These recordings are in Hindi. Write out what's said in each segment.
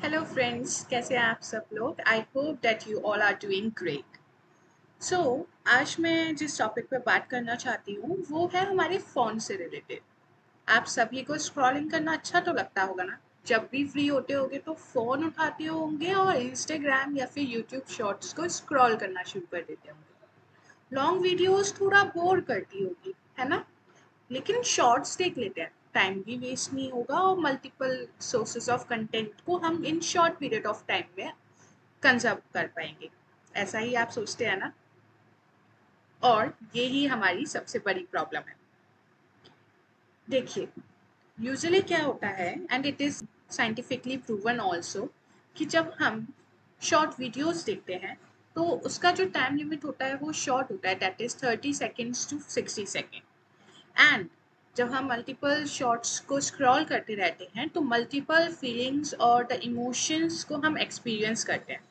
हेलो फ्रेंड्स, कैसे हैं आप सब लोग। I hope that you all are doing great. So आज मैं जिस टॉपिक पे बात करना चाहती हूँ वो है हमारे फ़ोन से रिलेटेड। आप सभी को स्क्रॉलिंग करना अच्छा तो लगता होगा ना। जब भी फ्री होते होगे तो फ़ोन उठाते होंगे और इंस्टाग्राम या फिर यूट्यूब शॉर्ट्स को स्क्रॉल करना शुरू कर देते होंगे। लॉन्ग वीडियोस थोड़ा बोर करती होगी, है ना। लेकिन शॉर्ट्स देख लेते हैं, टाइम भी वेस्ट नहीं होगा और मल्टीपल सोर्सेज ऑफ कंटेंट को हम in short period of time में कंजर्व कर पाएंगे। ऐसा ही आप सोचते हैं ना। और ये ही हमारी सबसे बड़ी प्रॉब्लम है। देखिए, यूजुअली क्या होता है, and it is scientifically proven also, कि जब हम शॉर्ट वीडियोस देखते हैं तो उसका जो टाइम लिमिट होता है वो शॉर्ट होता है, that is 30 seconds to 60 second. And जब हम मल्टीपल शॉर्ट्स को स्क्रॉल करते रहते हैं तो मल्टीपल फीलिंग्स और द इमोशंस को हम एक्सपीरियंस करते हैं।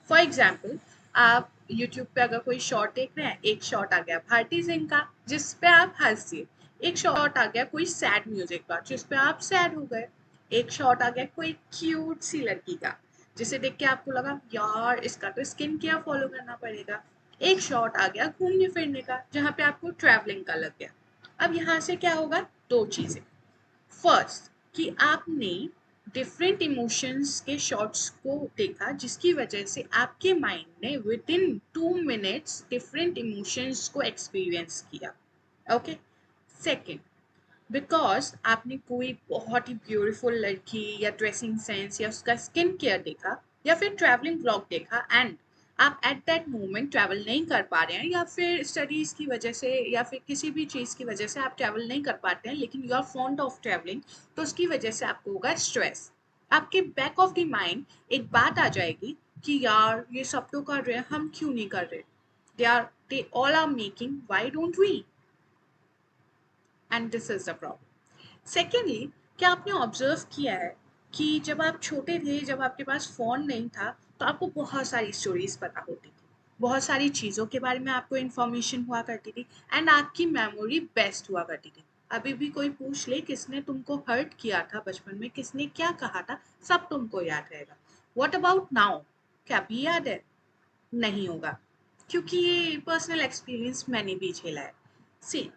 फॉर एग्जाम्पल, आप यूट्यूब पे अगर कोई शॉर्ट देख रहे हैं, एक शॉर्ट आ गया भारती सिंह का जिस पे आप हंस दिए, एक शॉर्ट आ गया कोई सैड म्यूजिक का जिस पे आप सैड हो गए, एक शॉर्ट आ गया कोई क्यूट सी लड़की का जिसे देख के आपको लगा यार इसका तो स्किन केयर फॉलो करना पड़ेगा, एक शॉर्ट आ गया घूमने फिरने का जहाँ पे आपको ट्रैवलिंग का लग गया। अब यहाँ से क्या होगा, दो चीजें। फर्स्ट, कि आपने डिफरेंट इमोशंस के शॉट्स को देखा जिसकी वजह से आपके माइंड ने with in 2 minutes different emotions को एक्सपीरियंस किया। ओके। सेकेंड, बिकॉज आपने कोई बहुत ही ब्यूटीफुल लड़की या ड्रेसिंग सेंस या उसका स्किन केयर देखा या फिर ट्रैवलिंग ब्लॉग देखा, एंड आप एट दैट मोमेंट ट्रैवल नहीं कर पा रहे हैं या फिर स्टडीज़ की वजह से या फिर किसी भी चीज़ की वजह से आप ट्रैवल नहीं कर पाते हैं लेकिन you are fond of travelling, तो उसकी वजह से आपको होगा स्ट्रेस। आपके बैक ऑफ द माइंड एक बात आ जाएगी कि यार ये सब तो कर रहे हैं, हम क्यों नहीं कर रहे। They all are making, why don't we. And this is the problem. Secondly, क्या आपने ऑब्जर्व किया है कि जब आप छोटे थे, जब आपके पास फ़ोन नहीं था, तो आपको बहुत सारी स्टोरीज़ पता होती थी, बहुत सारी चीज़ों के बारे में आपको इन्फॉर्मेशन हुआ करती थी, एंड आपकी मेमोरी बेस्ट हुआ करती थी। अभी भी कोई पूछ ले किसने तुमको हर्ट किया था बचपन में, किसने क्या कहा था, सब तुमको याद रहेगा। वॉट अबाउट नाउ, क्या अभी याद है? नहीं होगा, क्योंकि ये पर्सनल एक्सपीरियंस मैंने भी झेला है। सी,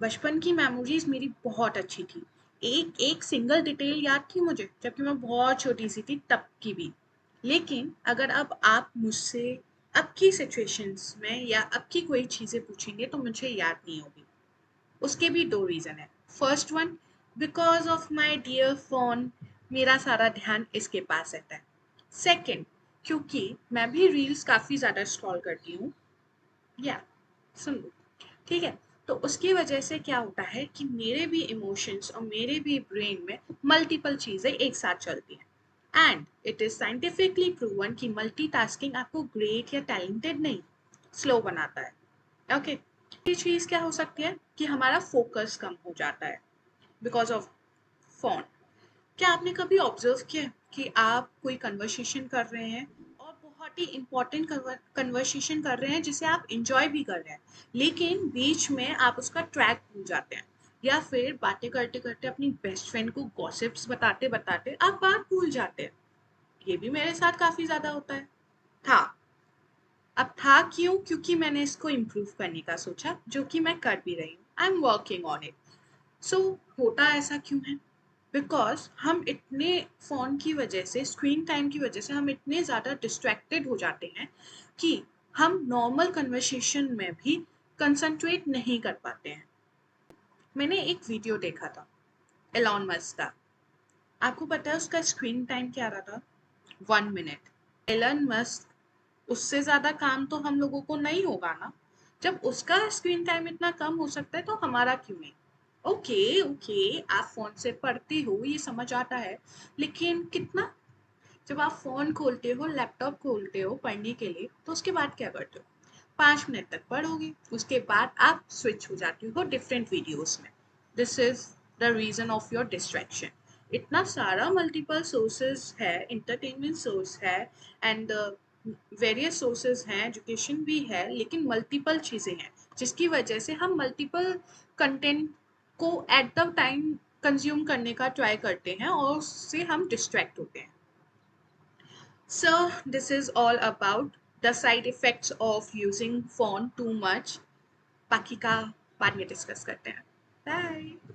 बचपन की मेमोरीज मेरी बहुत अच्छी थी। एक एक सिंगल डिटेल याद थी मुझे जबकि मैं बहुत छोटी सी थी तब की भी। लेकिन अगर अब आप मुझसे अब की सिचुएशंस में या अब की कोई चीज़ें पूछेंगे तो मुझे याद नहीं होगी। उसके भी दो रीज़न है। First one, because of my dear phone, मेरा सारा ध्यान इसके पास रहता है। सेकेंड, क्योंकि मैं भी रील्स काफ़ी ज़्यादा स्क्रॉल करती हूँ। या सुन लो, ठीक है। तो उसकी वजह से क्या होता है कि मेरे भी इमोशंस और मेरे भी ब्रेन में मल्टीपल चीज़ें एक साथ चलती हैं, and it is scientifically proven कि मल्टीटास्किंग आपको ग्रेट या टैलेंटेड नहीं, स्लो बनाता है। ओके। ये चीज़ क्या हो सकती है कि हमारा फोकस कम हो जाता है बिकॉज ऑफ फोन। क्या आपने कभी ऑब्जर्व किया कि आप कोई कन्वर्सेशन कर रहे हैं और बहुत ही इंपॉर्टेंट कन्वर्सेशन कर रहे हैं जिसे आप इंजॉय भी कर रहे हैं, लेकिन बीच में आप उसका ट्रैक भूल जाते हैं, या फिर बातें करते करते अपनी बेस्ट फ्रेंड को गॉसिप्स बताते बताते आप बात भूल जाते हैं। ये भी मेरे साथ काफ़ी ज़्यादा होता है। था। अब था क्यों? क्योंकि मैंने इसको इम्प्रूव करने का सोचा, जो कि मैं कर भी रही हूँ। I am working on it. So होता ऐसा क्यों है? बिकॉज हम इतने फ़ोन की वजह से, स्क्रीन टाइम की वजह से हम इतने ज़्यादा डिस्ट्रैक्टेड हो जाते हैं कि हम नॉर्मल कन्वर्सेशन में भी कंसंट्रेट नहीं कर पाते हैं। मैंने एक वीडियो देखा था एलॉन मस्क का। आपको पता है उसका स्क्रीन टाइम क्या रहा था? 1 मिनट। एलन मस्क, उससे ज़्यादा काम तो हम लोगों को नहीं होगा ना। जब उसका स्क्रीन टाइम इतना कम हो सकता है तो हमारा क्यों नहीं? ओके ओके, आप फ़ोन से पढ़ते हो ये समझ आता है, लेकिन कितना? जब आप फ़ोन खोलते हो, लैपटॉप खोलते हो पढ़ने के लिए, तो उसके बाद क्या करते हो? 5 मिनट तक पढ़ोगे, उसके बाद आप स्विच हो जाते हो डिफरेंट वीडियोस में। This is the reason of your distraction. इतना सारा मल्टीपल सोर्सेज है, इंटरटेनमेंट सोर्स है, एंड वेरियस सोर्सेज हैं, एजुकेशन भी है, लेकिन मल्टीपल चीज़ें हैं जिसकी वजह से हम मल्टीपल कंटेंट को एट द टाइम कंज्यूम करने का ट्राई करते हैं और उससे हम डिस्ट्रैक्ट होते हैं। So this is all about the side effects of using phone too much. बाकी का बाद में डिस्कस करते हैं. बाय.